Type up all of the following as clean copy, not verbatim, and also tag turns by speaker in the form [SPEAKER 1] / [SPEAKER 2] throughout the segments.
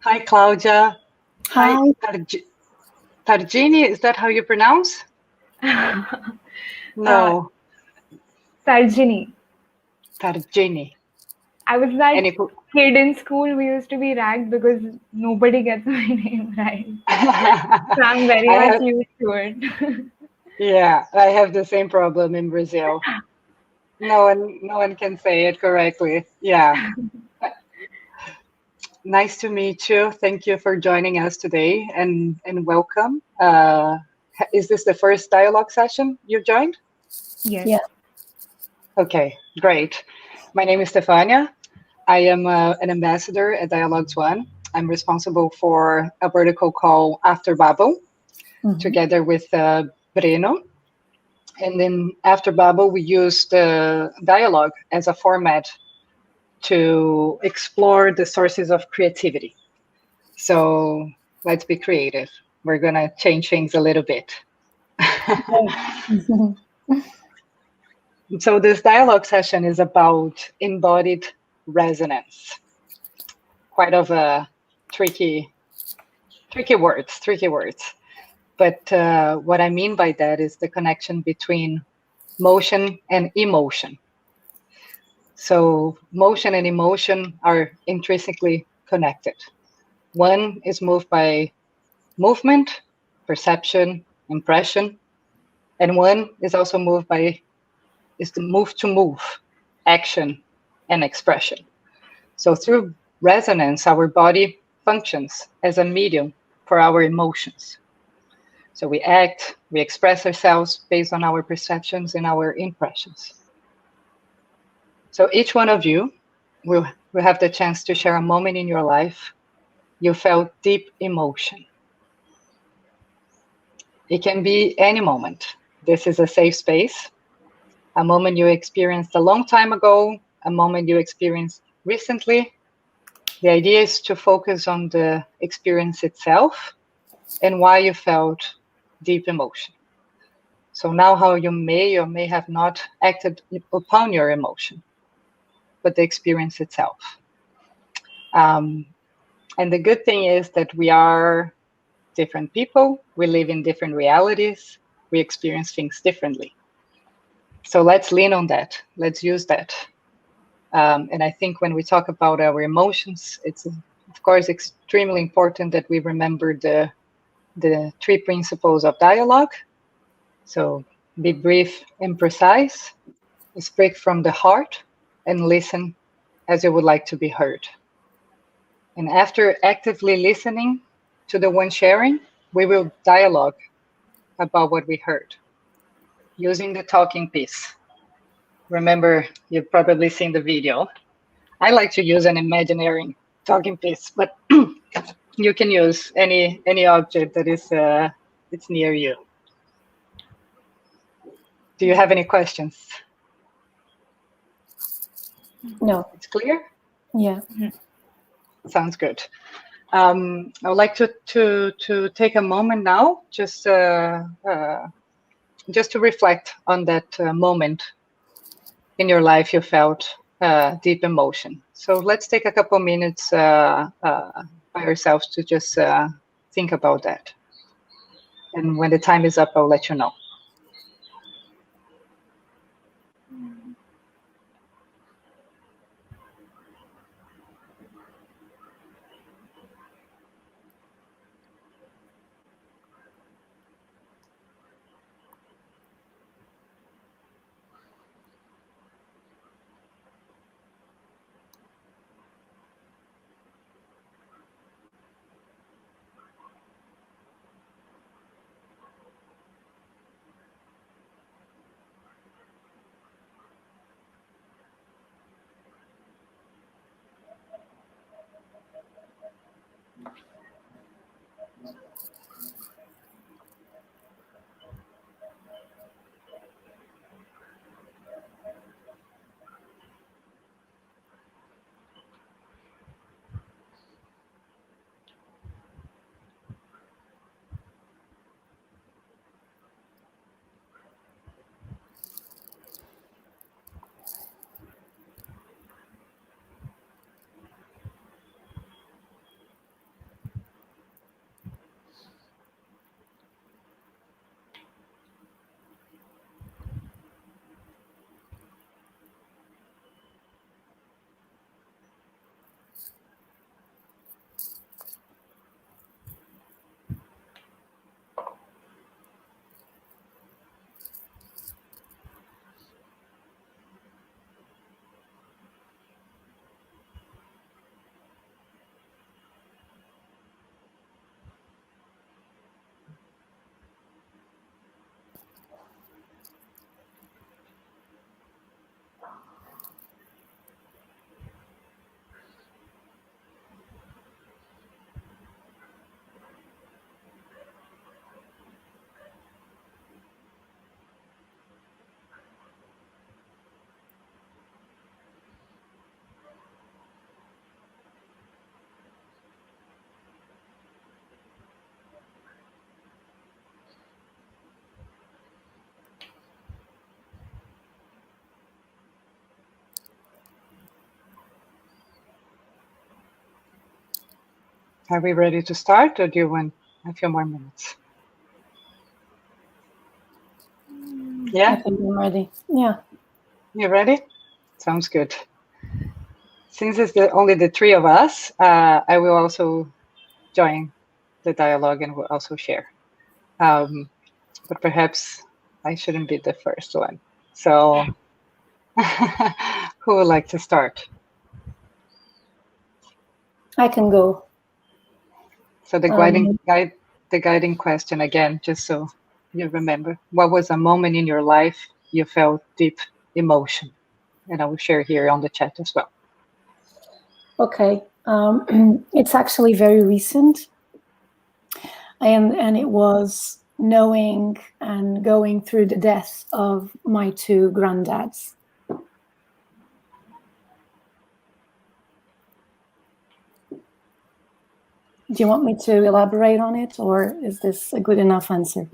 [SPEAKER 1] Hi, Claudia. Hi,
[SPEAKER 2] Hi.
[SPEAKER 1] Targini. Is that how you pronounce?
[SPEAKER 3] uh,
[SPEAKER 1] No,
[SPEAKER 3] Tarjini.
[SPEAKER 1] Targini.
[SPEAKER 3] I was that
[SPEAKER 1] Any?
[SPEAKER 3] kid in school who used to be ragged because nobody gets my name right. So I'm very
[SPEAKER 1] I
[SPEAKER 3] much
[SPEAKER 1] have,
[SPEAKER 3] used to it.
[SPEAKER 1] yeah, I have the same problem in Brazil. No one can say it correctly. Yeah. Nice to meet you. Thank you for joining us today and welcome. Is this the first dialogue session you've joined?
[SPEAKER 3] Yes.
[SPEAKER 2] Yeah.
[SPEAKER 1] Okay, great. My name is Stefannia. I am an ambassador at dialogues.one. I'm responsible for a vertical called After Babel, together with Brenno. And then After Babel, we use the dialogue as a format to explore the sources of creativity. So let's be creative. We're going to change things a little bit. So this dialogue session is about embodied resonance. Quite of a tricky words. But what I mean by that is the connection between motion and emotion. So motion and emotion are intrinsically connected. One is moved by movement, perception, impression, and one is also moved by is the move to move, action, and expression. So through resonance, our body functions as a medium for our emotions. So we act, we express ourselves based on our perceptions and our impressions. So each one of you will have the chance to share a moment in your life you felt deep emotion. It can be any moment. This is a safe space, a moment you experienced a long time ago, a moment you experienced recently. The idea is to focus on the experience itself and why you felt deep emotion. So now how you may or may have not acted upon your emotion, but the experience itself. And the good thing is that we are different people. We live in different realities. We experience things differently. So let's lean on that. Let's use that. And I think when we talk about our emotions, it's of course extremely important that we remember the three principles of dialogue. So be brief and precise, speak from the heart, and listen as you would like to be heard. And after actively listening to the one sharing, we will dialogue about what we heard using the talking piece. Remember, you've probably seen the video. I like to use an imaginary talking piece, but you can use any object that is it's near you. Do you have any questions?
[SPEAKER 2] No.
[SPEAKER 1] It's clear?
[SPEAKER 2] Yeah.
[SPEAKER 1] Sounds good. I would like to take a moment now, just to reflect on that moment in your life you felt deep emotion. So let's take a couple minutes by ourselves to just think about that. And when the time is up, I'll let you know. Are we ready to start, or do you want a few more minutes?
[SPEAKER 2] I
[SPEAKER 1] Yeah,
[SPEAKER 2] think I'm ready. Yeah.
[SPEAKER 1] you ready? Sounds good. Since it's only the three of us, I will also join the dialogue and will also share. But perhaps I shouldn't be the first one. So, who would like to start?
[SPEAKER 2] I can go.
[SPEAKER 1] So the guiding question again, just so you remember, what was a moment in your life you felt deep emotion? And I will share here on the chat as well.
[SPEAKER 2] Okay. It's actually very recent. And it was knowing and going through the death of my two granddads. Do you want me to elaborate on it, or is this a good enough answer?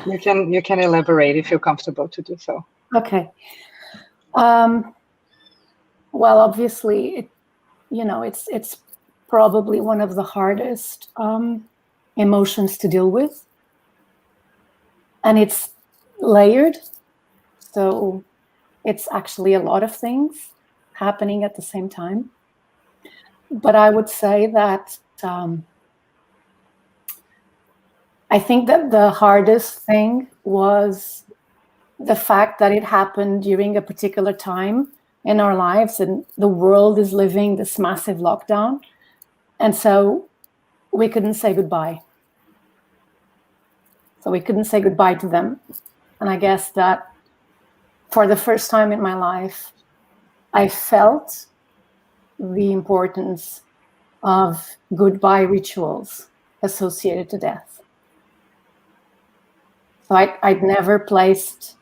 [SPEAKER 1] You can elaborate if you're comfortable to do so.
[SPEAKER 2] Okay. Well, obviously, it's probably one of the hardest emotions to deal with, and it's layered. So it's actually a lot of things happening at the same time. But I would say that I think that the hardest thing was the fact that it happened during a particular time in our lives, and the world is living this massive lockdown. And so we couldn't say goodbye. So we couldn't say goodbye to them. And I guess that for the first time in my life, I felt the importance of goodbye rituals associated to death. So I'd never placed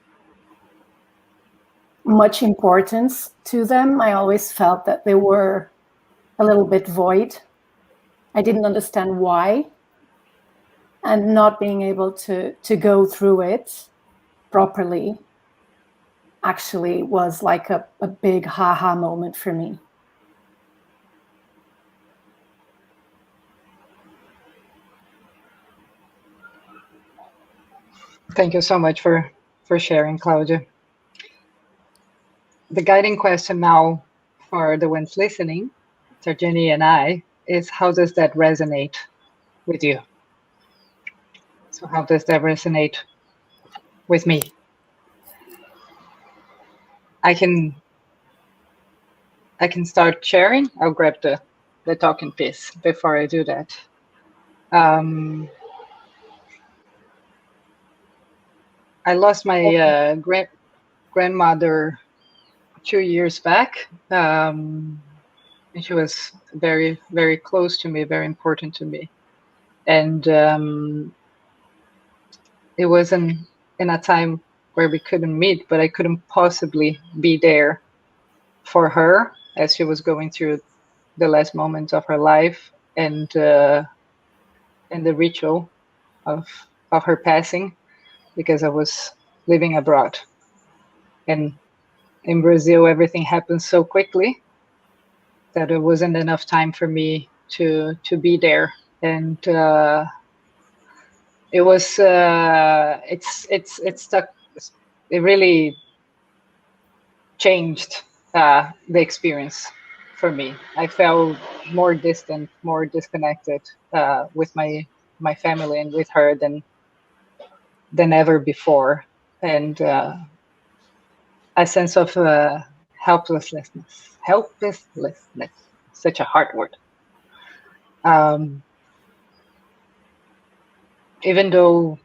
[SPEAKER 2] much importance to them. I always felt that they were a little bit void. I didn't understand why. And not being able to go through it properly actually was like a big ha-ha moment for me.
[SPEAKER 1] Thank you so much for sharing, Claudia. The guiding question now for the ones listening, Tarjani and I, is how does that resonate with you? So how does that resonate with me? I can start sharing. I'll grab the talking piece before I do that. I lost my grandmother 2 years back. And she was very, very close to me, very important to me. And it wasn't in a time where we couldn't meet, but I couldn't possibly be there for her as she was going through the last moments of her life, and the ritual of her passing, because I was living abroad. And in Brazil, everything happened so quickly that it wasn't enough time for me to be there. And it was it's stuck. It really changed the experience for me. I felt more distant, more disconnected with my family and with her than ever before, and a sense of helplessness. Such a hard word. Even though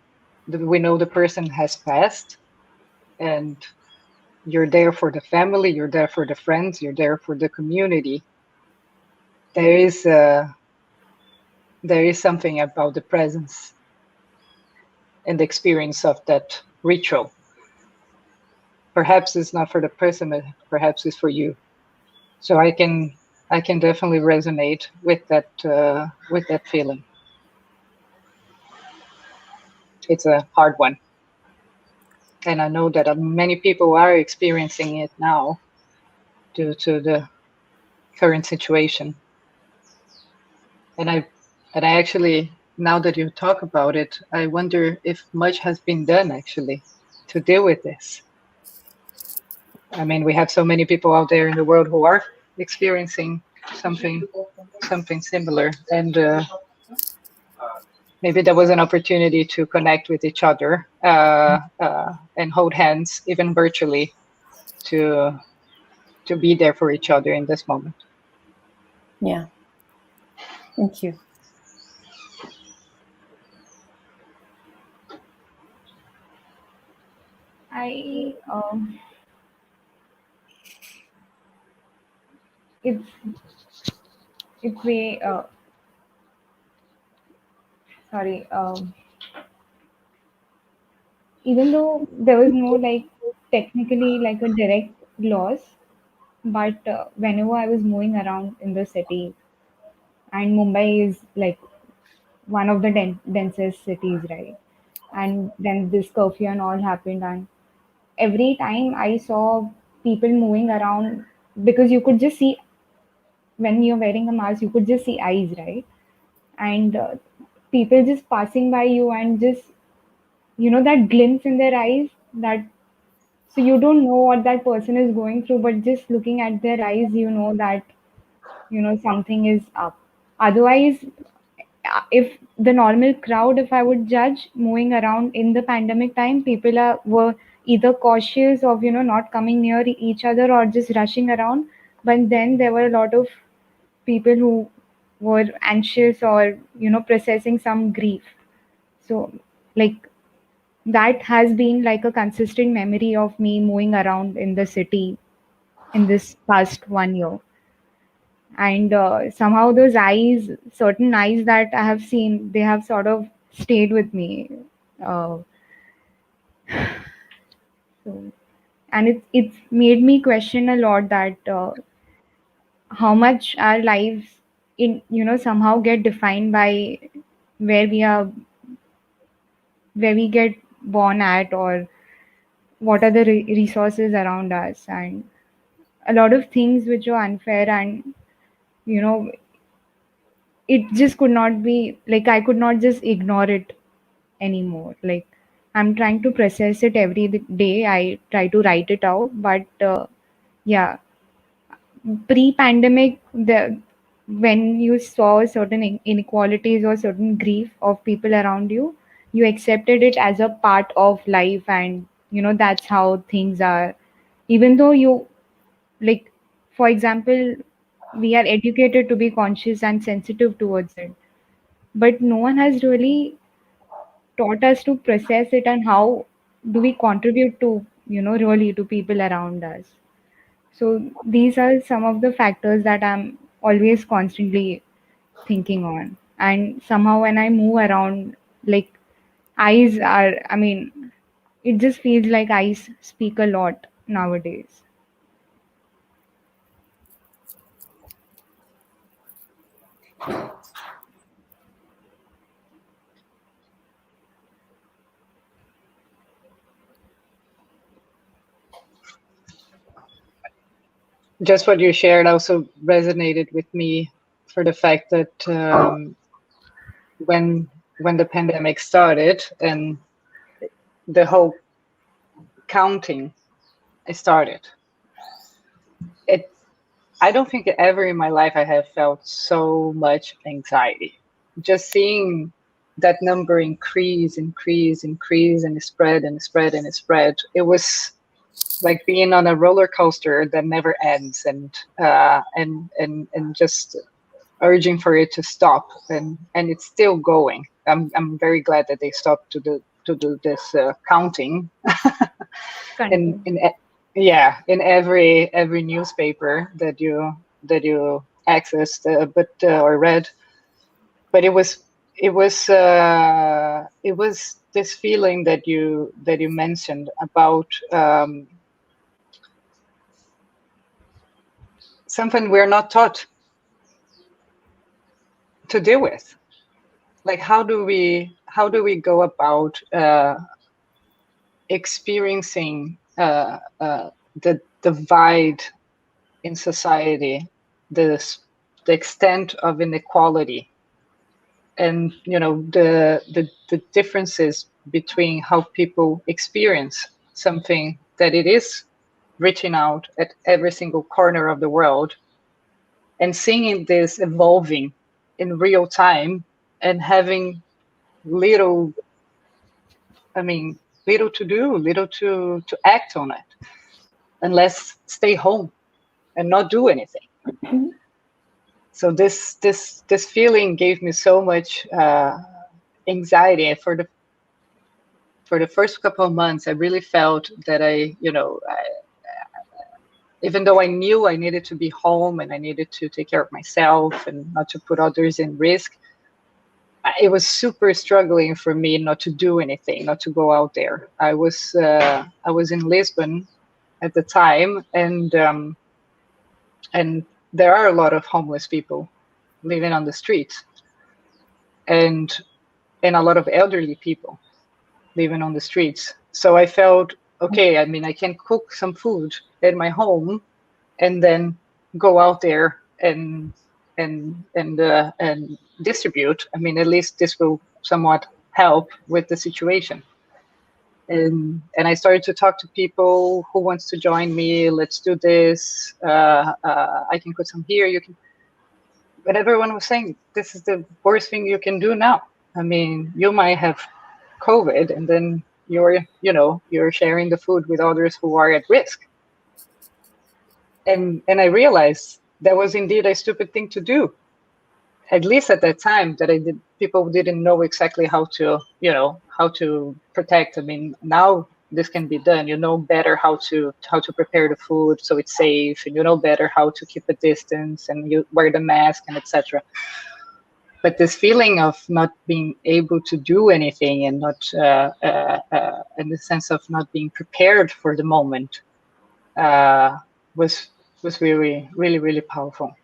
[SPEAKER 1] we know the person has passed, and you're there for the family, you're there for the friends, you're there for the community, there is something about the presence and the experience of that ritual. Perhaps it's not for the person, but perhaps it's for you. So I can definitely resonate with that feeling. It's a hard one, and I know that many people are experiencing it now due to the current situation. And I actually, now that you talk about it, I wonder if much has been done actually to deal with this. I mean, we have so many people out there in the world who are experiencing something similar, and maybe there was an opportunity to connect with each other and hold hands, even virtually, to be there for each other in this moment.
[SPEAKER 2] Yeah. Thank you.
[SPEAKER 3] I it's way sorry even though there was no like technically like a direct loss, but whenever I was moving around in the city, and Mumbai is like one of the densest cities, right? And then this curfew and all happened, and every time I saw people moving around, because you could just see when you're wearing a mask, you could just see eyes, right? And people just passing by you and just that glimpse in their eyes, that so you don't know what that person is going through, but just looking at their eyes, you know that something is up. Otherwise, if the normal crowd, if I would judge moving around in the pandemic time, people were either cautious of not coming near each other or just rushing around. But then there were a lot of people who were anxious or processing some grief. So like that has been like a consistent memory of me moving around in the city in this past 1 year. And somehow those eyes, certain eyes that I have seen, they have sort of stayed with me. uh, so, and it's made me question a lot that how much our lives in somehow get defined by where we are, where we get born at, or what are the resources around us, and a lot of things which are unfair, and you know it just could not be like, I could not just ignore it anymore. Like, I'm trying to process it every day. I try to write it out, but yeah, pre-pandemic, the when you saw certain inequalities or certain grief of people around you, you accepted it as a part of life, and that's how things are. Even though you, like, for example, we are educated to be conscious and sensitive towards it, but no one has really taught us to process it, and how do we contribute to really to people around us. So these are some of the factors that I'm always constantly thinking on. And somehow when I move around, like, eyes are, I mean, it just feels like eyes speak a lot nowadays.
[SPEAKER 1] Just what you shared also resonated with me, for the fact that when the pandemic started and the whole counting started, I don't think ever in my life I have felt so much anxiety. Just seeing that number increase, and spread and spread and spread. It was like being on a roller coaster that never ends, and just urging for it to stop, and it's still going. I'm very glad that they stopped to do this counting. in
[SPEAKER 3] Continue.
[SPEAKER 1] in yeah, in every newspaper that you accessed, or read. But it was this feeling that you mentioned about something we're not taught to deal with. Like, how do we go about experiencing the divide in society, the extent of inequality and the differences between how people experience something that it is reaching out at every single corner of the world, and seeing this evolving in real time and having little to do, little to act on it, unless stay home and not do anything. So this feeling gave me so much anxiety. For the first couple of months, I really felt that even though I knew I needed to be home and I needed to take care of myself and not to put others in risk, it was super struggling for me not to do anything, not to go out there. I was in Lisbon at the time, and there are a lot of homeless people living on the streets, and a lot of elderly people living on the streets. So I felt, okay, I can cook some food at my home and then go out there and distribute. At least this will somewhat help with the situation. And I started to talk to people who wants to join me. Let's do this. I can put some here. You can. But everyone was saying, this is the worst thing you can do now. You might have COVID, and then you're sharing the food with others who are at risk. And I realized that was indeed a stupid thing to do. At least at that time, people didn't know exactly how to protect. Now this can be done. You know better how to prepare the food so it's safe, and you know better how to keep a distance, and you wear the mask and etc. But this feeling of not being able to do anything, and not in the sense of not being prepared for the moment, was really, really, really powerful.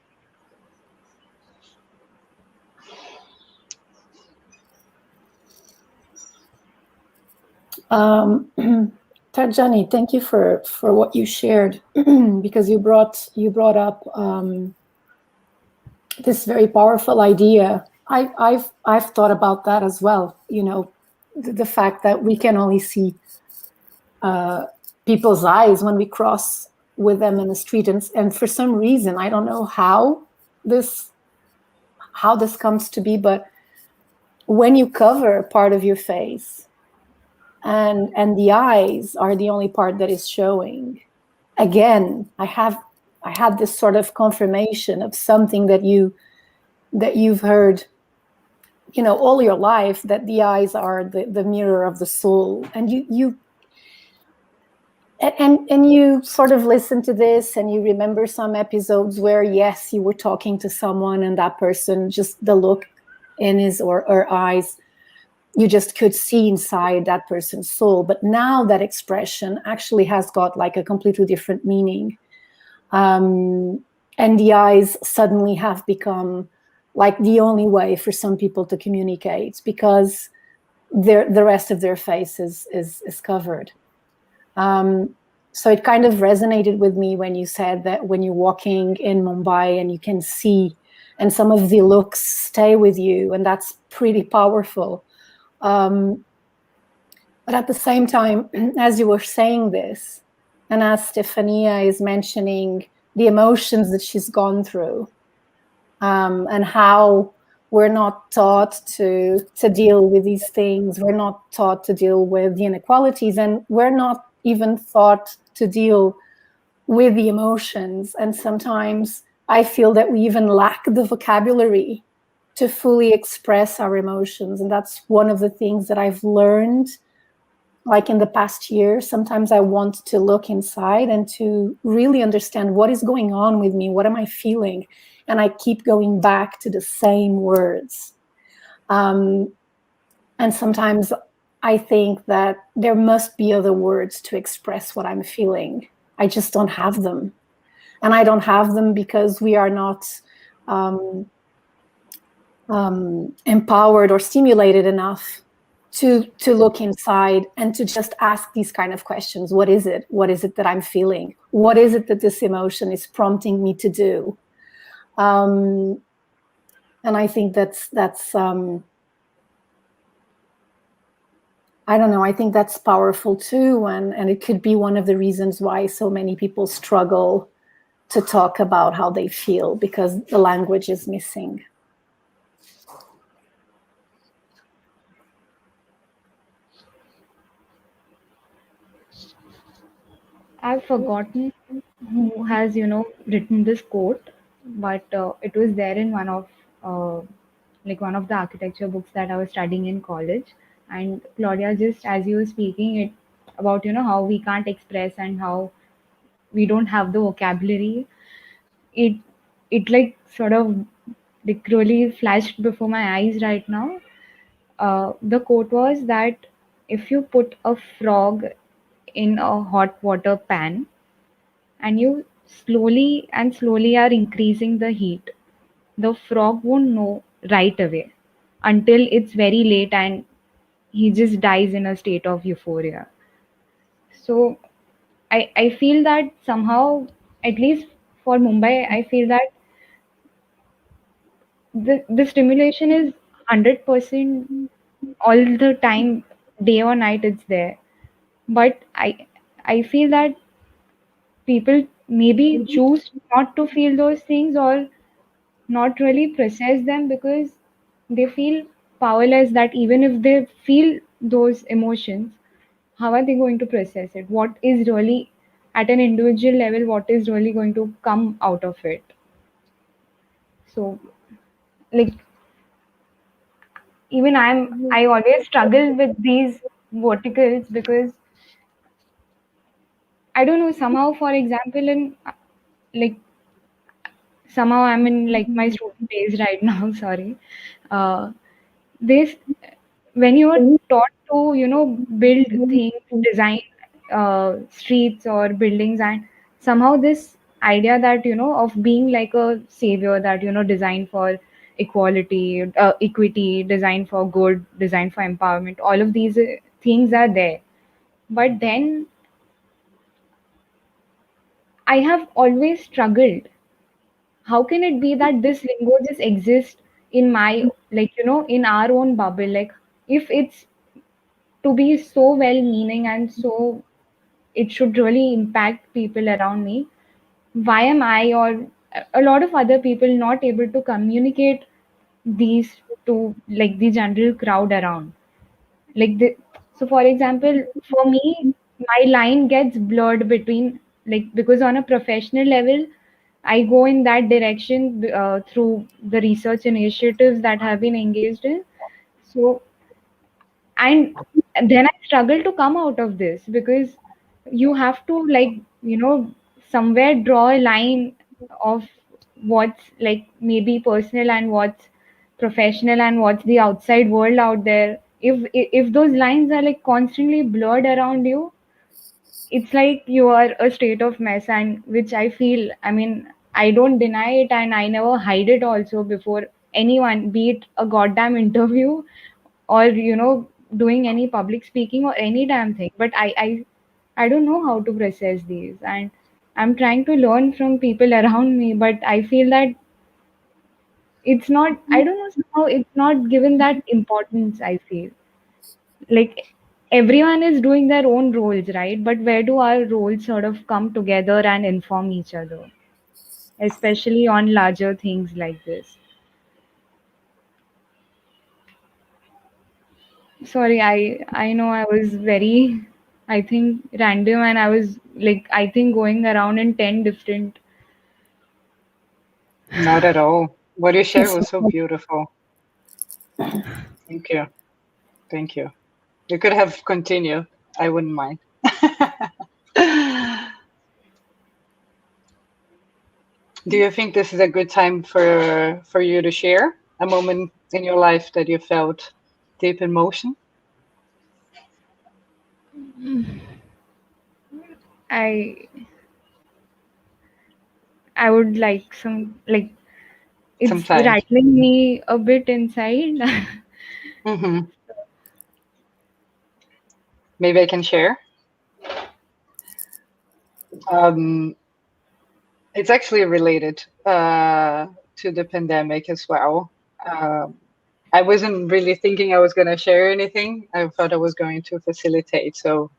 [SPEAKER 2] Tarjani, thank you for what you shared, because you brought up this very powerful idea. I've thought about that as well. The fact that we can only see people's eyes when we cross with them in the street, and for some reason, I don't know how this comes to be, but when you cover part of your face and the eyes are the only part that is showing, again, I had this sort of confirmation of something that you've heard all your life, that the eyes are the mirror of the soul, and you sort of listen to this, and you remember some episodes where, yes, you were talking to someone, and that person, just the look in his or her eyes, you just could see inside that person's soul. But now that expression actually has got like a completely different meaning. And the eyes suddenly have become like the only way for some people to communicate, because the rest of their face is covered. So it kind of resonated with me when you said that when you're walking in Mumbai and you can see, and some of the looks stay with you, and that's pretty powerful. But at the same time, as you were saying this, and as Stefannia is mentioning the emotions that she's gone through, and how we're not taught to deal with these things, we're not taught to deal with the inequalities, and we're not even taught to deal with the emotions. And sometimes I feel that we even lack the vocabulary to fully express our emotions. And that's one of the things that I've learned, like in the past year. Sometimes I want to look inside and to really understand what is going on with me, what am I feeling? And I keep going back to the same words. And sometimes I think that there must be other words to express what I'm feeling. I just don't have them. And I don't have them because we are not empowered or stimulated enough to look inside and to just ask these kind of questions. What is it? What is it that I'm feeling? What is it that this emotion is prompting me to do? And I think that's I don't know, I think that's powerful too, and it could be one of the reasons why so many people struggle to talk about how they feel, because the language is missing.
[SPEAKER 3] I've forgotten who has, written this quote, but it was there in one of the architecture books that I was studying in college. And Claudia, just as you were speaking it about, how we can't express and how we don't have the vocabulary, it like sort of like really flashed before my eyes right now. The quote was that if you put a frog in a hot water pan and you slowly are increasing the heat, the frog won't know right away until it's very late and he just dies in a state of euphoria. So I feel that somehow, at least for Mumbai, I feel that the stimulation is 100% all the time, day or night, it's there. But I feel that people maybe choose not to feel those things or not really process them because they feel powerless, that even if they feel those emotions, how are they going to process it? What is really, at an individual level, what is really going to come out of it? So, like, even I always struggle with these verticals because I don't know, somehow, for example, in like somehow I'm in like my student days right now, sorry. uh, this When you are taught to build things, design streets or buildings, and somehow this idea that of being like a savior, that designed for equality, equity, designed for good, designed for empowerment, all of these things are there. But then I have always struggled, how can it be that this lingo just exists in my, like, in our own bubble? Like, if it's to be so well meaning and so it should really impact people around me, why am I or a lot of other people not able to communicate these to like the general crowd around? Like the So for example, for me, my line gets blurred between, like, because on a professional level I go in that direction through the research initiatives that have been engaged in. So, and then I struggle to come out of this because you have to, like, somewhere draw a line of what's like maybe personal and what's professional and what's the outside world out there. If those lines are like constantly blurred around you, it's like you are a state of mess, and which I feel, I mean, I don't deny it and I never hide it also before anyone, be it a goddamn interview or doing any public speaking or any damn thing. But I don't know how to process these, and I'm trying to learn from people around me, but I feel that it's not, I don't know, somehow it's not given that importance. I feel like everyone is doing their own roles, right? But where do our roles sort of come together and inform each other, especially on larger things like this? Sorry, I know I was very, I think, random, and I was like, I think, going around in 10 different.
[SPEAKER 1] Not at all. What you shared
[SPEAKER 2] It's
[SPEAKER 1] was so beautiful. Thank you. Thank you. You could have continued. I wouldn't mind. Do you think this is a good time for you to share a moment in your life that you felt deep emotion?
[SPEAKER 3] I I would like some, like, it's
[SPEAKER 1] Sometimes.
[SPEAKER 3] rattling me a bit inside.
[SPEAKER 1] Hmm. Maybe I can share. Um, it's actually related to the pandemic as well. I wasn't really thinking I was going to share anything. I thought I was going to facilitate. So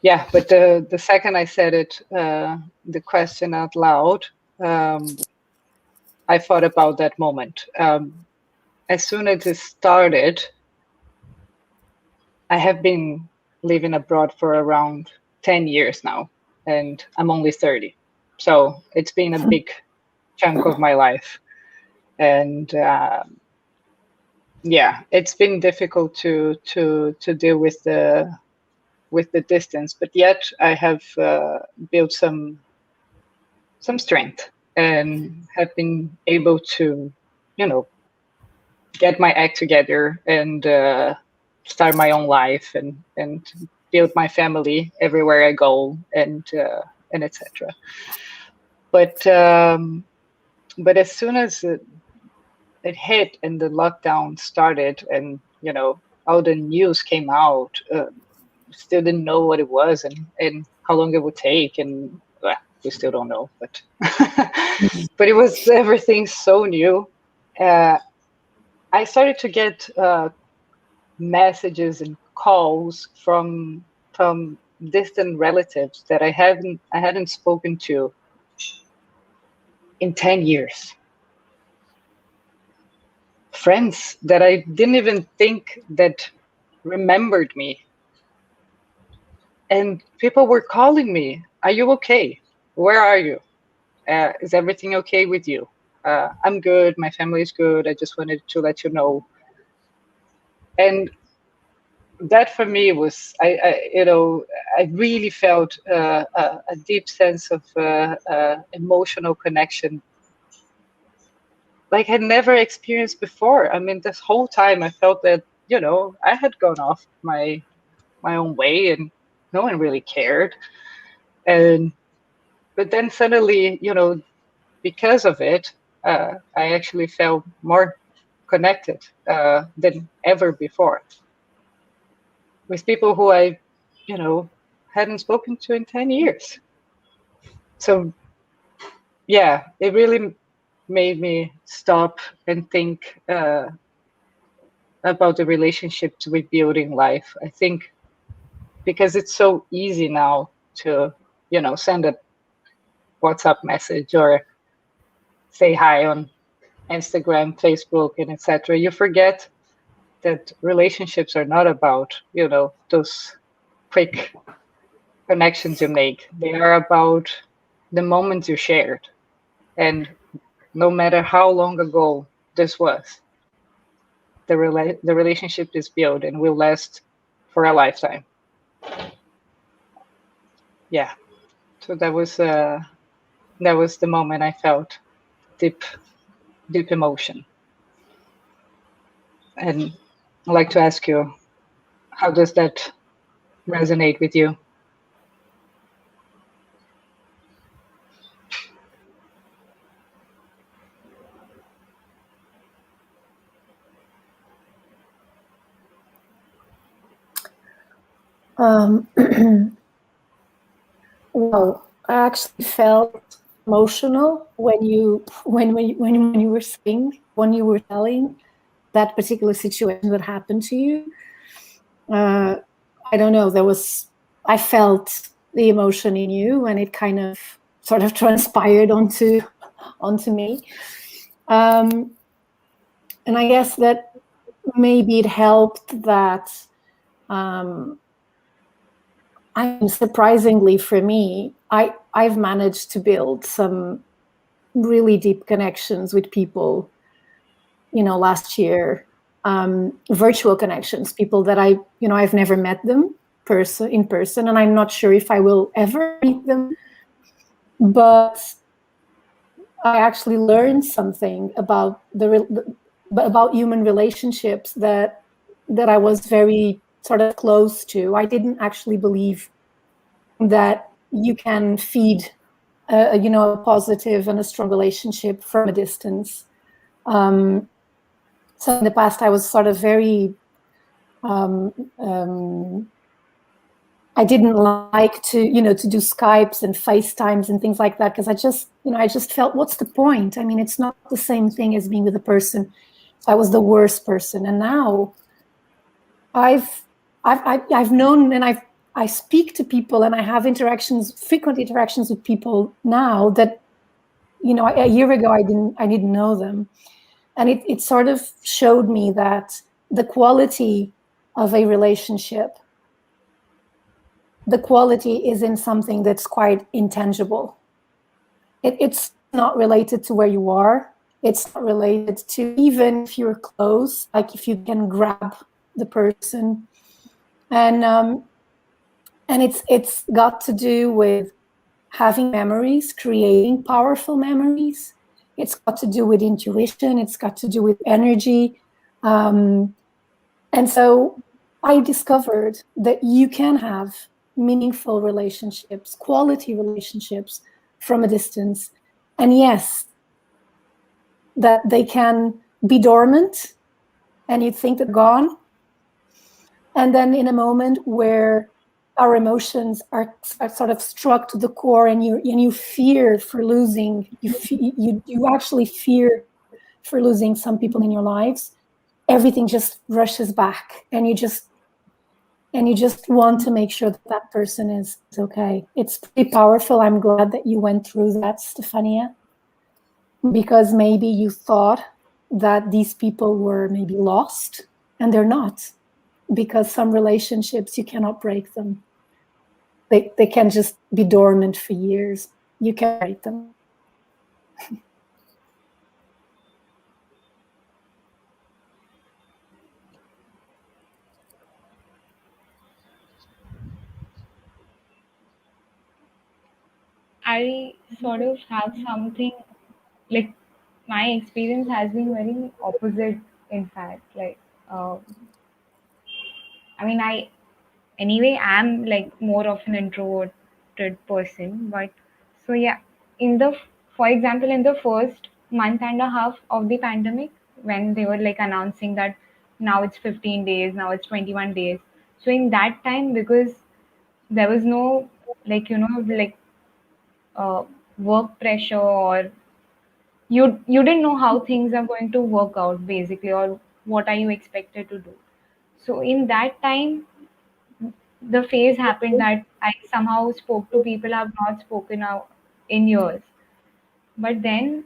[SPEAKER 1] yeah, but the second I said it, the question out loud, I thought about that moment. As soon as it started, I have been living abroad for around 10 years now, and I'm only 30. So it's been a big chunk of my life. And yeah, it's been difficult to deal with the distance, but yet I have built some strength and have been able to, get my act together and start my own life and build my family everywhere I go and etc. But as soon as it hit and the lockdown started and all the news came out, still didn't know what it was and how long it would take, and well, we still don't know, but but it was everything so new. I started to get messages and calls from distant relatives that I hadn't spoken to in 10 years. Friends that I didn't even think that remembered me. And people were calling me, "Are you okay? Where are you? Is everything okay with you?" I'm good. My family is good. I just wanted to let you know. And that for me was, I really felt a deep sense of emotional connection like I'd never experienced before. I mean, this whole time I felt that, I had gone off my own way and no one really cared. But then suddenly, because of it, I actually felt more connected than ever before with people who I, hadn't spoken to in 10 years. So, yeah, it really made me stop and think about the relationships we build in life. I think because it's so easy now to, send a WhatsApp message or say hi on Instagram, Facebook, and etc. You forget that relationships are not about, those quick connections you make. They are about the moments you shared. And no matter how long ago this was, the relationship is built and will last for a lifetime. Yeah. So that was the moment I felt deep emotion. And I'd like to ask you, how does that resonate with you?
[SPEAKER 2] Well, I actually felt emotional when you were saying, when you were telling that particular situation that happened to you. I don't know, I felt the emotion in you, and it kind of sort of transpired onto me. And I guess that maybe it helped that surprisingly for me, I've managed to build some really deep connections with people, last year, virtual connections, people that I've never met them in person, and I'm not sure if I will ever meet them, but I actually learned something about about human relationships that I was very sort of close to. I didn't actually believe that you can feed a positive and a strong relationship from a distance. So in the past, I was sort of very I didn't like to, to do Skypes and FaceTimes and things like that, because I just felt, what's the point? I mean, it's not the same thing as being with a person. So I was the worst person. And now I've known, and I speak to people, and I have frequent interactions with people now that, a year ago I didn't know them. And it sort of showed me that the quality of a relationship, the quality is in something that's quite intangible. It's not related to where you are. It's not related to, even if you're close, like if you can grab the person. And it's got to do with having memories, creating powerful memories. It's got to do with intuition. It's got to do with energy. And so I discovered that you can have meaningful relationships, quality relationships from a distance. And yes, that they can be dormant and you think they're gone. And then in a moment where our emotions are sort of struck to the core, and you fear for losing, you actually fear for losing some people in your lives, everything just rushes back, and you just want to make sure that that person is okay. It's pretty powerful. I'm glad that you went through that, Stefannia, because maybe you thought that these people were maybe lost, and they're not, because some relationships, you cannot break them. They can just be dormant for years. You can break them.
[SPEAKER 3] I sort of have something like, my experience has been very opposite, in fact. Like, I mean, anyway, I'm like more of an introverted person, but so yeah, for example, in the first month and a half of the pandemic, when they were like announcing that now it's 15 days, now it's 21 days. So in that time, because there was no, like, like work pressure, or you didn't know how things are going to work out basically, or what are you expected to do. So in that time, the phase happened that I somehow spoke to people I've not spoken out in years. But then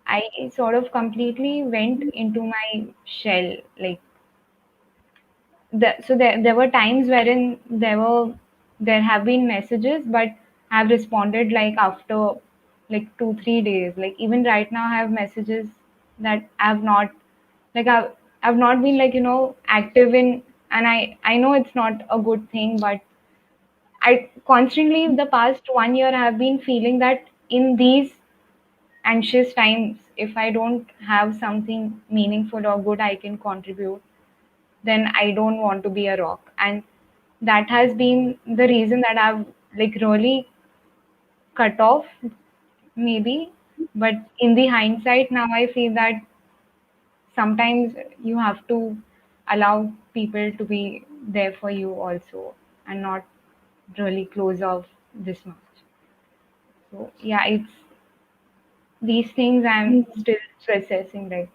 [SPEAKER 3] I sort of completely went into my shell. Like, so there were times wherein there have been messages, but I've responded like after like 2-3 days. Like, even right now I have messages that I've not, like, I've not been, like, active in, and I know it's not a good thing, but I constantly, the past 1 year, I have been feeling that in these anxious times, if I don't have something meaningful or good I can contribute, then I don't want to be a rock. And that has been the reason that I've like really cut off, maybe. But in the hindsight, now I feel that sometimes you have to allow people to be there for you also, and not really close off this much. So yeah, it's these things I'm still processing.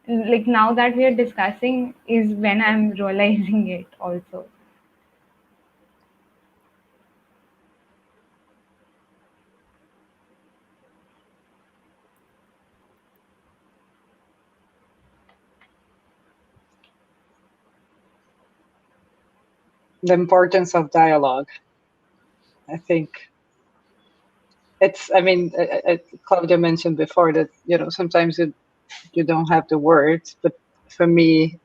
[SPEAKER 3] Like now that we are discussing is when I'm realizing it also.
[SPEAKER 1] The importance of dialogue. I think I mean, Claudia mentioned before that, sometimes you don't have the words, but for me,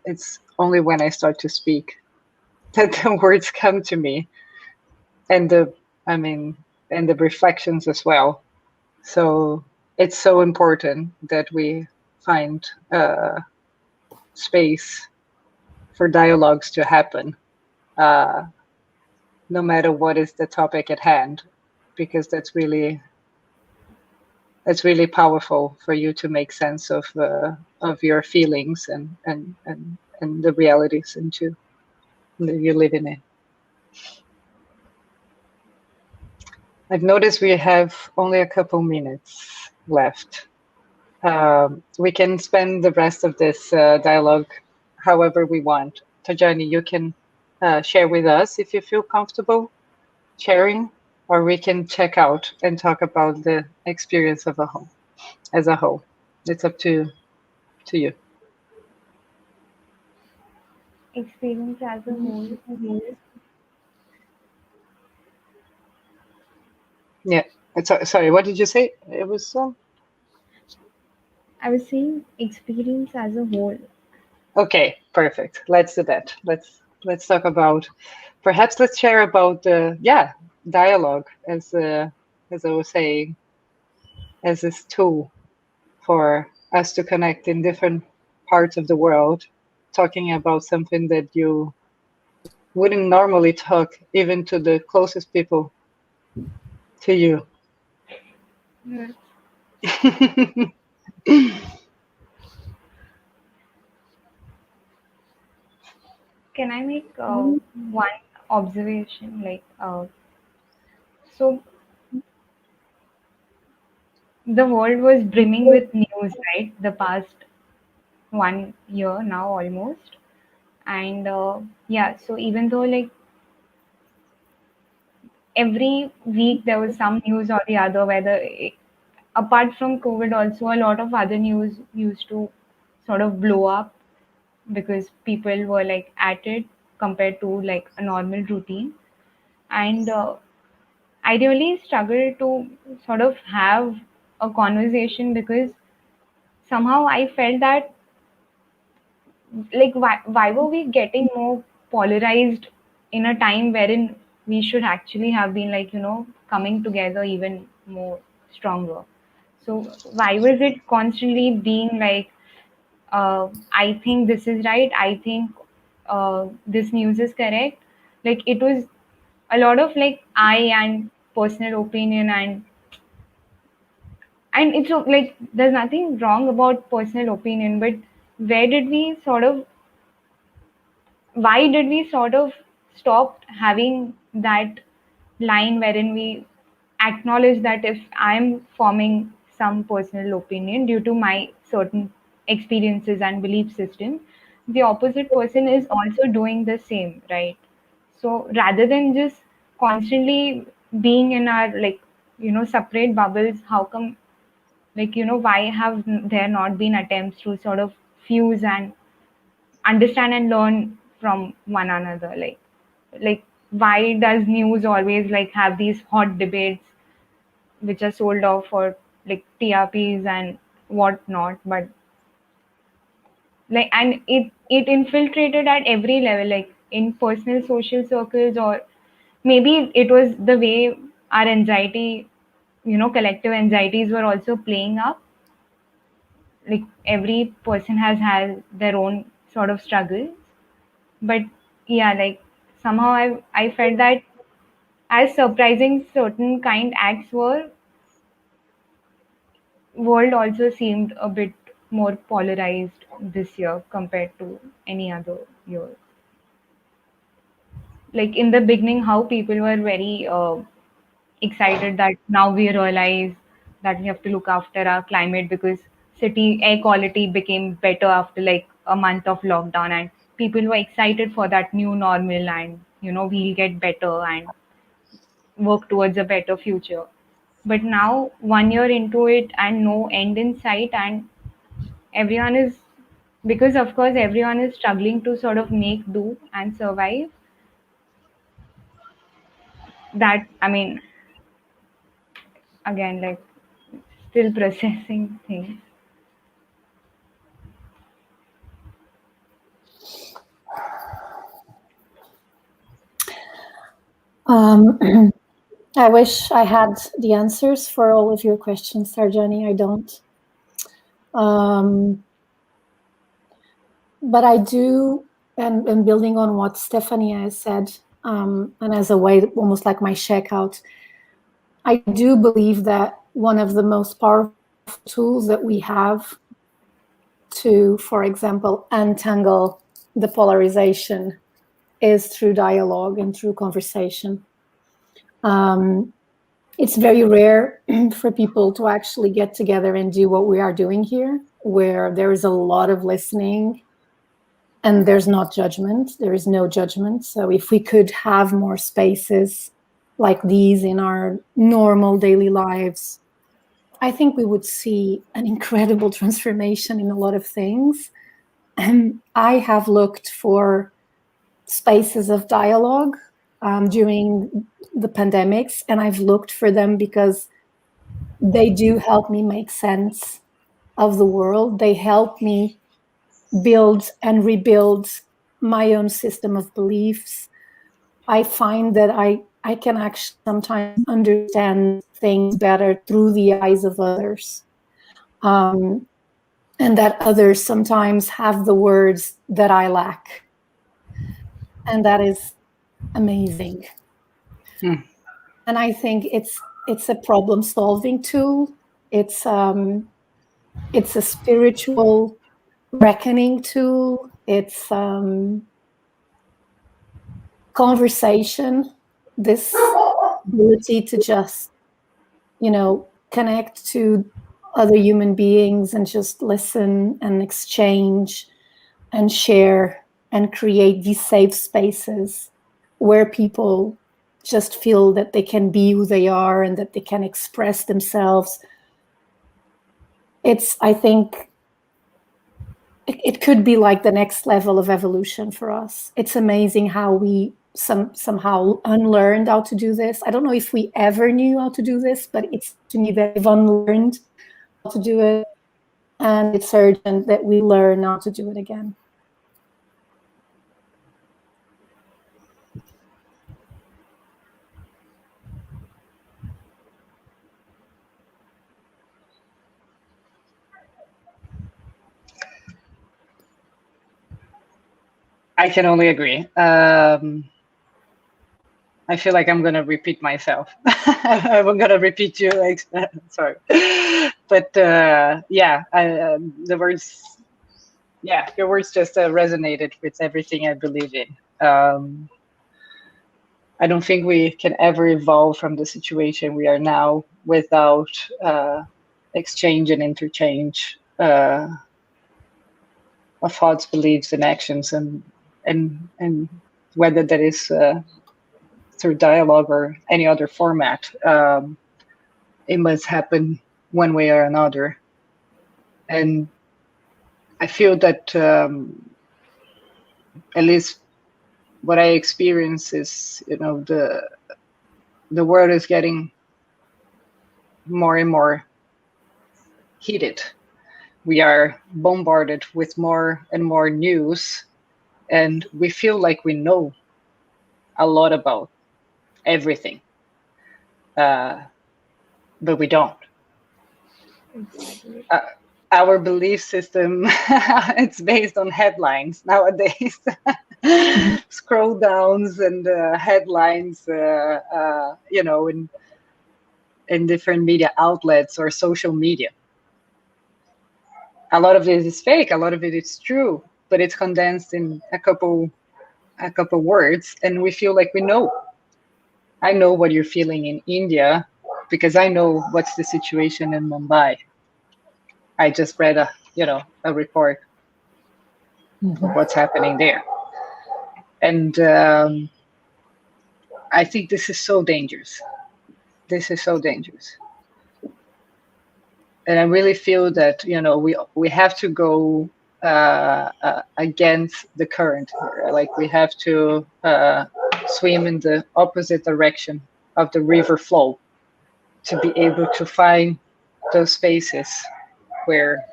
[SPEAKER 1] it's only when I start to speak that the words come to me, and the reflections as well. So it's so important that we find space for dialogues to happen, no matter what is the topic at hand, because that's really powerful for you to make sense of your feelings and the realities into. you live in it. I've noticed we have only a couple minutes left. We can spend the rest of this dialogue however we want. Tajani, you can share with us if you feel comfortable sharing, or we can check out and talk about the experience of as a whole. It's up to you.
[SPEAKER 3] Experience as a whole.
[SPEAKER 1] Yeah. Sorry, what did you say? It was
[SPEAKER 3] I was saying experience as a whole.
[SPEAKER 1] okay. Perfect. Let's do that. Let's talk about. Perhaps let's share about the dialogue as I was saying, as this tool for us to connect in different parts of the world, talking about something that you wouldn't normally talk even to the closest people to you.
[SPEAKER 3] Yeah. Can I make one observation? So the world was brimming with news, right? The past 1 year now almost. And yeah, so even though like every week there was some news or the other, apart from COVID, also a lot of other news used to sort of blow up because people were like at it compared to like a normal routine. And I really struggled to sort of have a conversation because somehow I felt that like why were we getting more polarized in a time wherein we should actually have been like coming together even more stronger. So why was it constantly being like I think this is right, I think this news is correct? Like it was a lot of like I and personal opinion, and it's like there's nothing wrong about personal opinion, but where did we sort of why did we sort of stop having that line wherein we acknowledge that if I'm forming some personal opinion due to my certain experiences and belief system, the opposite person is also doing the same, right? So rather than just constantly being in our like separate bubbles, how come like why have there not been attempts to sort of fuse and understand and learn from one another? Like why does news always like have these hot debates which are sold off for like TRPs and whatnot? But like, and it infiltrated at every level, like in personal social circles, or maybe it was the way our anxiety, collective anxieties were also playing up. Like every person has had their own sort of struggles, but yeah, like somehow I felt that as surprising certain kind acts were, world also seemed a bit more polarized this year compared to any other year. Like in the beginning, how people were very excited that now we realize that we have to look after our climate because city air quality became better after like a month of lockdown, and people were excited for that new normal, and we'll get better and work towards a better future. But now 1 year into it and no end in sight, and everyone is, because of course everyone is struggling to sort of make do and survive. That, I mean, again, like still processing things.
[SPEAKER 2] I wish I had the answers for all of your questions, Sarjani. I don't. But I do, and building on what Stefannia has said, and as a way, almost like my checkout, I do believe that one of the most powerful tools that we have to, for example, untangle the polarization is through dialogue and through conversation. It's very rare for people to actually get together and do what we are doing here, where there is a lot of listening and there's not judgment. There is no judgment. So if we could have more spaces like these in our normal daily lives, I think we would see an incredible transformation in a lot of things. And I have looked for spaces of dialogue during the pandemics, and I've looked for them because they do help me make sense of the world. They help me build and rebuild my own system of beliefs. I find that I can actually sometimes understand things better through the eyes of others. And that others sometimes have the words that I lack. And that is amazing. And I think it's a problem-solving tool. It's a spiritual reckoning tool. It's conversation, this ability to just, connect to other human beings and just listen and exchange and share and create these safe spaces where people just feel that they can be who they are and that they can express themselves. I think it could be like the next level of evolution for us. It's amazing how we somehow unlearned how to do this. I don't know if we ever knew how to do this, but it's to me that we've unlearned how to do it, and it's urgent that we learn how to do it again.
[SPEAKER 1] I can only agree. I feel like I'm going to repeat myself. I'm going to repeat you. Sorry. But the words, your words just resonated with everything I believe in. I don't think we can ever evolve from the situation we are now without exchange and interchange of thoughts, beliefs, and actions, and whether that is through dialogue or any other format, it must happen one way or another. And I feel that at least what I experience is, the world is getting more and more heated. We are bombarded with more and more news, and we feel like we know a lot about everything, but we don't.
[SPEAKER 3] Exactly.
[SPEAKER 1] Our belief system, it's based on headlines nowadays. Scroll downs and headlines, in different media outlets or social media. A lot of it is fake, a lot of it is true, but it's condensed in a couple words, and we feel like we know. I know what you're feeling in India because I know what's the situation in Mumbai. I just read a report of what's happening there. And I think this is so dangerous. This is so dangerous. And I really feel that, we have to go against the current here. Like, we have to swim in the opposite direction of the river flow to be able to find those spaces where,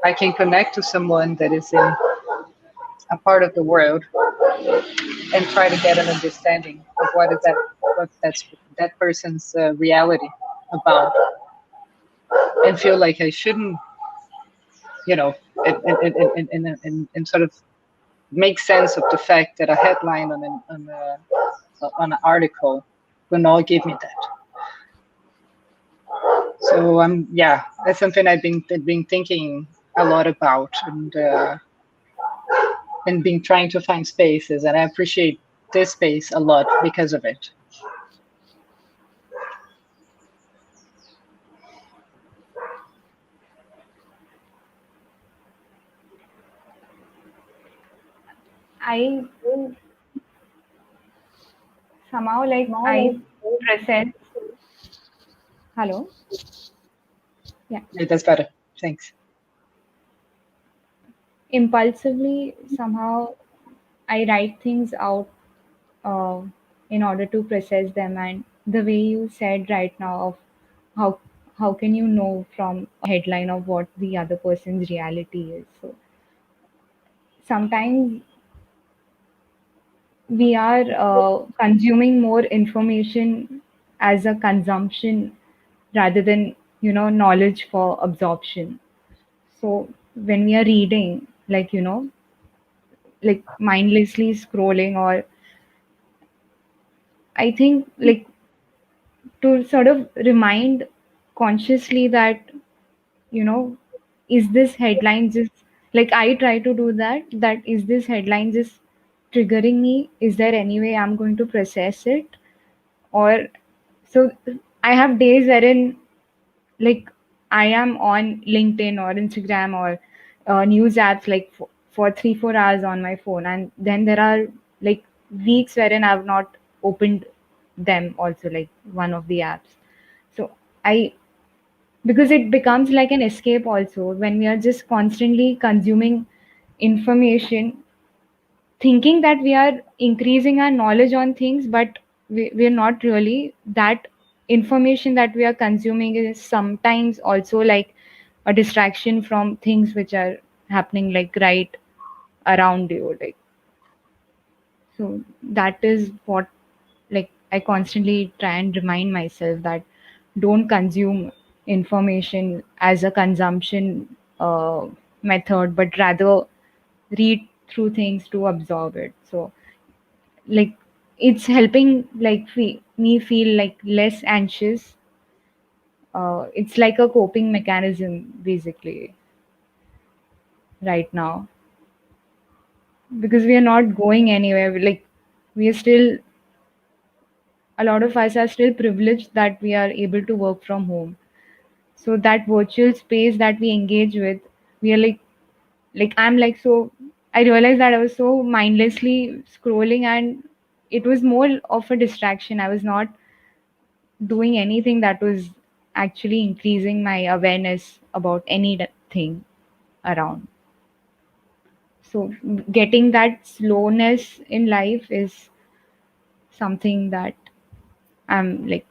[SPEAKER 1] I can connect to someone that is in a part of the world and try to get an understanding of what that's that person's reality about, and feel like I shouldn't, and sort of make sense of the fact that a headline on an article will not give me that. So that's something I've been thinking a lot about, and and being trying to find spaces. And I appreciate this space a lot because of it.
[SPEAKER 3] I somehow like I process. Hello? Yeah.
[SPEAKER 1] That's better. Thanks.
[SPEAKER 3] Impulsively, somehow I write things out uh, in order to process them. And the way you said right now of how how can you know from a headline of what the other person's reality is? So sometimes we are consuming more information as a consumption rather than knowledge for absorption. So when we are reading, like like mindlessly scrolling, or I think like to sort of remind consciously that you know is this headline just, like I try to do that is this headline just triggering me? Is there any way I'm going to process it? Or so I have days wherein like I am on LinkedIn or Instagram or news apps like for 3-4 hours on my phone, and then there are like weeks wherein I've not opened them also, like one of the apps. So I, because it becomes like an escape also when we are just constantly consuming information, thinking that we are increasing our knowledge on things, but we're not really. That information that we are consuming is sometimes also like a distraction from things which are happening like right around you. Like, so that is what, like I constantly try and remind myself that don't consume information as a consumption method, but rather read through things to absorb it. So like it's helping like me feel like less anxious. It's like a coping mechanism basically right now, because we are not going anywhere. Like we are still, a lot of us are still privileged that we are able to work from home. So that virtual space that we engage with, we are like I'm like, so I realized that I was so mindlessly scrolling, and it was more of a distraction. I was not doing anything that was actually increasing my awareness about anything around. So getting that slowness in life is something that I'm like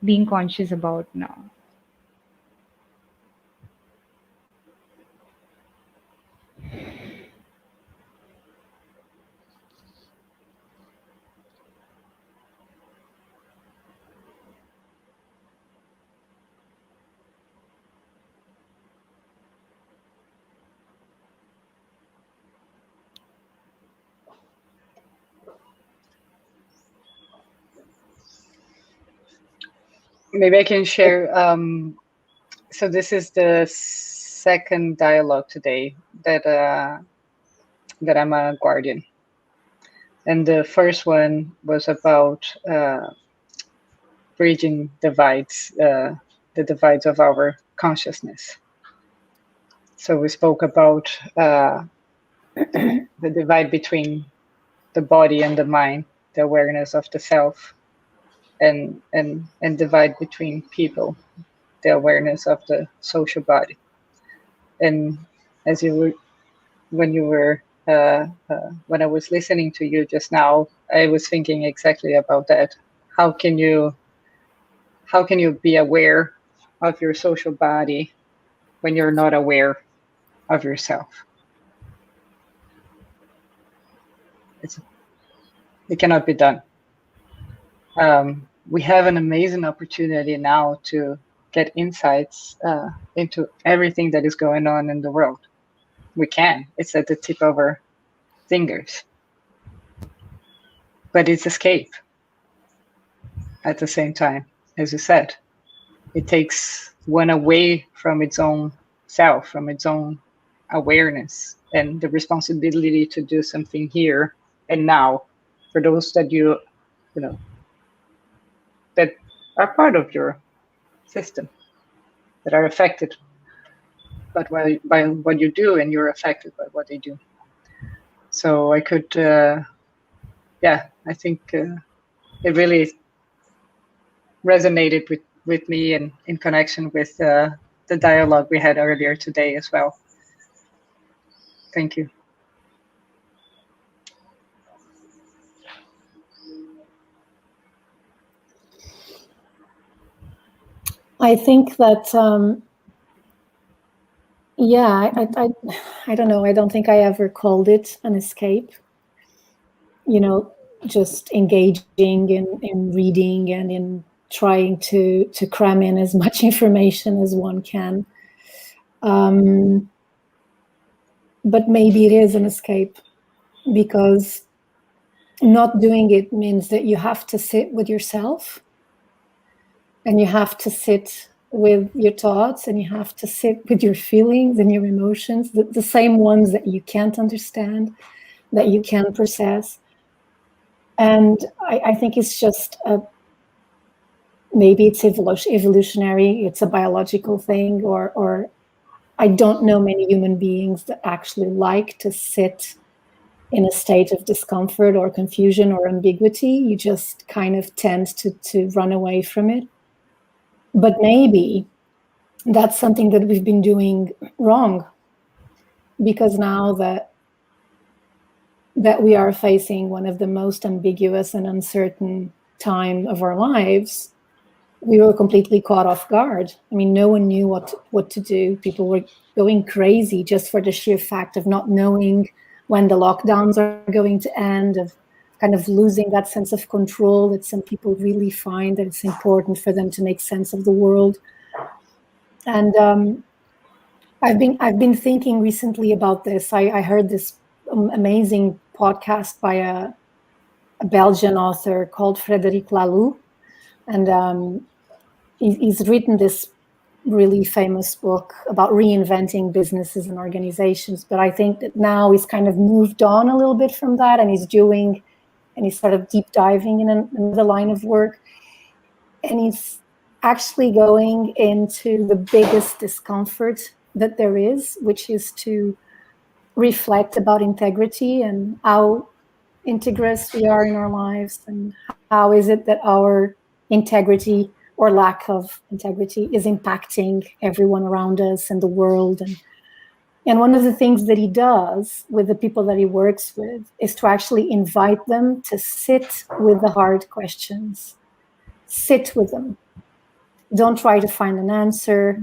[SPEAKER 3] being conscious about now.
[SPEAKER 1] Maybe I can share. So this is the second dialogue today that I'm a guardian, and the first one was about bridging divides, the divides of our consciousness. So we spoke about the divide between the body and the mind, the awareness of the self, and divide between people, the awareness of the social body. And as you were, when you were when I was listening to you just now, I was thinking exactly about that. How can you be aware of your social body when you're not aware of yourself? It cannot be done. We have an amazing opportunity now to get insights into everything that is going on in the world. We can. It's at the tip of our fingers. But it's escape at the same time, as you said. It takes one away from its own self, from its own awareness and the responsibility to do something here and now for those that you know, that are part of your system, that are affected by what you do, and you're affected by what they do. So I could, I think it really resonated with me and in connection with the dialogue we had earlier today as well. Thank you.
[SPEAKER 2] I think that, I don't know. I don't think I ever called it an escape. Just engaging in reading and in trying to cram in as much information as one can. But maybe it is an escape, because not doing it means that you have to sit with yourself, and you have to sit with your thoughts, and you have to sit with your feelings and your emotions, the same ones that you can't understand, that you can't process. And I think it's just maybe it's evolutionary, it's a biological thing, or I don't know many human beings that actually like to sit in a state of discomfort or confusion or ambiguity. You just kind of tend to run away from it. But maybe that's something that we've been doing wrong, because now that we are facing one of the most ambiguous and uncertain time of our lives, we were completely caught off guard. I mean, no one knew what to do. People were going crazy just for the sheer fact of not knowing when the lockdowns are going to end, of kind of losing that sense of control that some people really find that it's important for them to make sense of the world. And I've been thinking recently about this. I heard this amazing podcast by a Belgian author called Frédéric Laloux, and he's written this really famous book about reinventing businesses and organizations. But I think that now he's kind of moved on a little bit from that, and he's sort of deep diving in another line of work, and he's actually going into the biggest discomfort that there is, which is to reflect about integrity and how integrous we are in our lives, and how is it that our integrity or lack of integrity is impacting everyone around us and the world. And one of the things that he does with the people that he works with is to actually invite them to sit with the hard questions. Sit with them. Don't try to find an answer.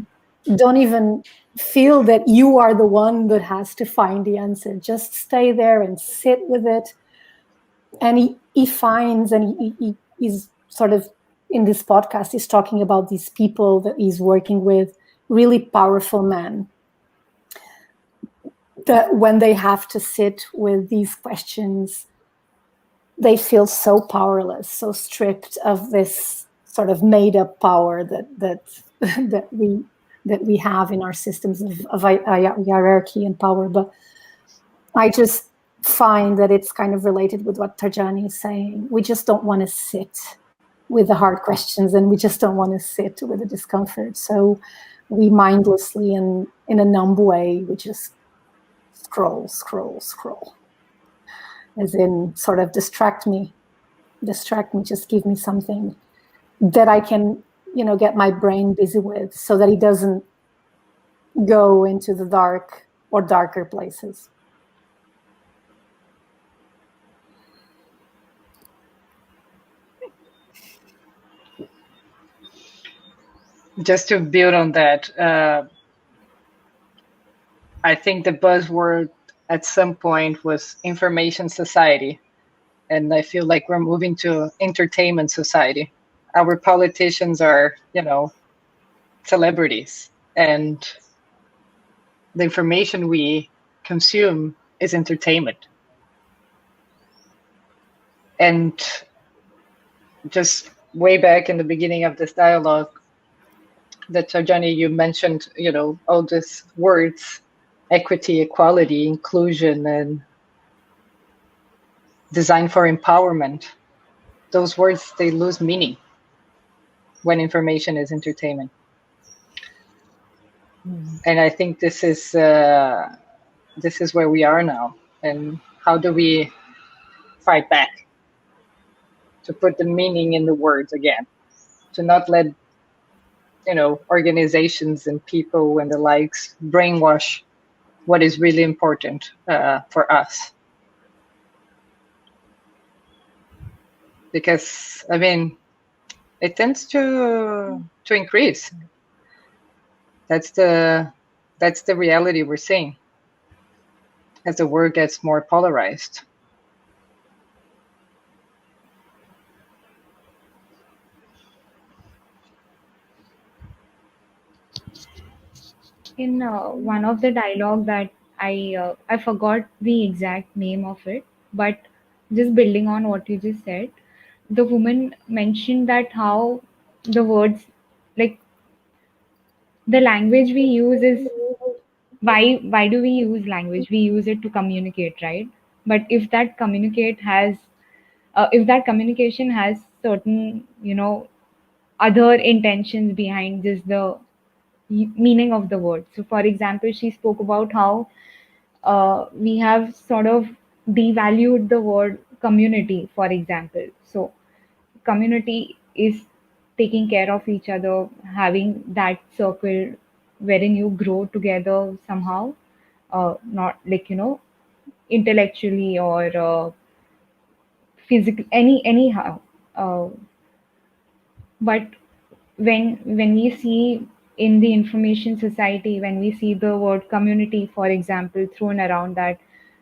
[SPEAKER 2] Don't even feel that you are the one that has to find the answer. Just stay there and sit with it. And he finds, and he's sort of, in this podcast, he's talking about these people that he's working with, really powerful men, that when they have to sit with these questions, they feel so powerless, so stripped of this sort of made-up power that we have in our systems of hierarchy and power. But I just find that it's kind of related with what Tarjani is saying. We just don't want to sit with the hard questions, and we just don't want to sit with the discomfort. So we mindlessly and in a numb way, we just scroll, as in sort of distract me, just give me something that I can, get my brain busy with, so that it doesn't go into the dark or darker places.
[SPEAKER 1] Just to build on that, I think the buzzword at some point was information society. And I feel like we're moving to entertainment society. Our politicians are, celebrities. And the information we consume is entertainment. And just way back in the beginning of this dialogue, that Tarjani, you mentioned, all these words, equity, equality, inclusion, and design for empowerment, those words, they lose meaning when information is entertainment. And I think this is where we are now. And how do we fight back to put the meaning in the words again, to not let organizations and people and the likes brainwash what is really important for us? Because it tends to increase. That's the reality we're seeing as the world gets more polarized.
[SPEAKER 3] In one of the dialogue that I forgot the exact name of it, but just building on what you just said, the woman mentioned that how the words, like the language we use is, why do we use language? We use it to communicate, right? But if that communication has certain other intentions behind just the meaning of the word. So for example, she spoke about how we have sort of devalued the word community, for example. So community is taking care of each other, having that circle wherein you grow together somehow, not like intellectually or physical, anyhow. But when we see in the information society, when we see the word community, for example, thrown around, that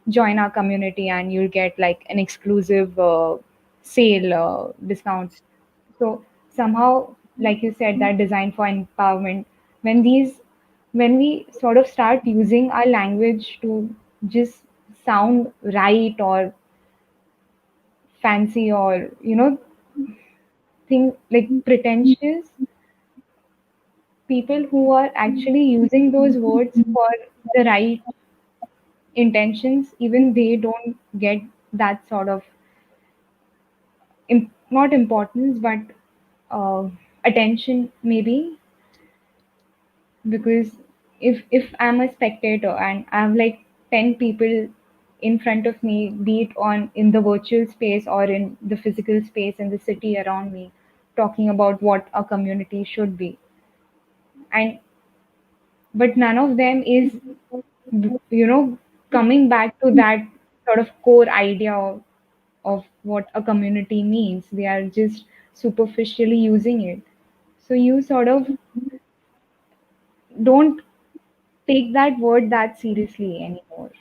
[SPEAKER 3] join our community and you'll get like an exclusive sale discount. So somehow, like you said, that design for empowerment, when we sort of start using our language to just sound right or fancy or think like pretentious, people who are actually using those words for the right intentions, even they don't get that sort of not importance, but attention maybe. Because if I'm a spectator and I have like 10 people in front of me, be it on in the virtual space or in the physical space in the city around me, talking about what a community should be, and but none of them is coming back to that sort of core idea of what a community means. They are just superficially using it. So you sort of don't take that word that seriously anymore.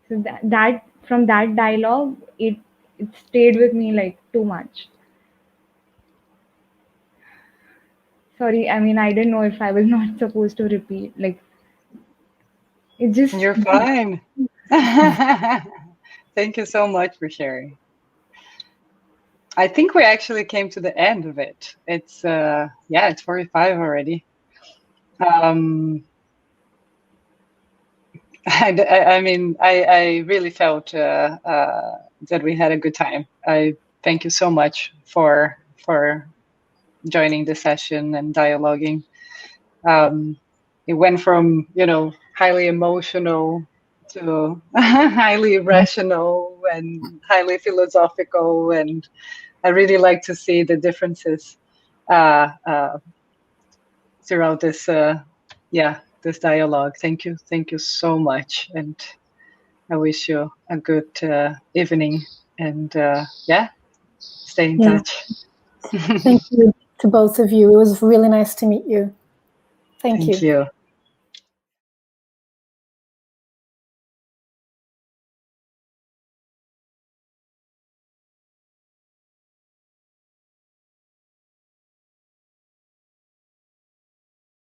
[SPEAKER 3] So that from that dialogue, it stayed with me like too much. Sorry, I mean, I didn't know if I was not supposed to repeat. Like, it just.
[SPEAKER 1] You're fine. Thank you so much for sharing. I think we actually came to the end of it. It's it's 45 already. I really felt that we had a good time. I thank you so much for joining the session and dialoguing. It went from highly emotional to highly rational and highly philosophical, and I really like to see the differences throughout this this dialogue. Thank you so much, and I wish you a good evening, and stay in touch.
[SPEAKER 2] Thank you to both of you. It was really nice to meet you. Thank you.
[SPEAKER 1] You.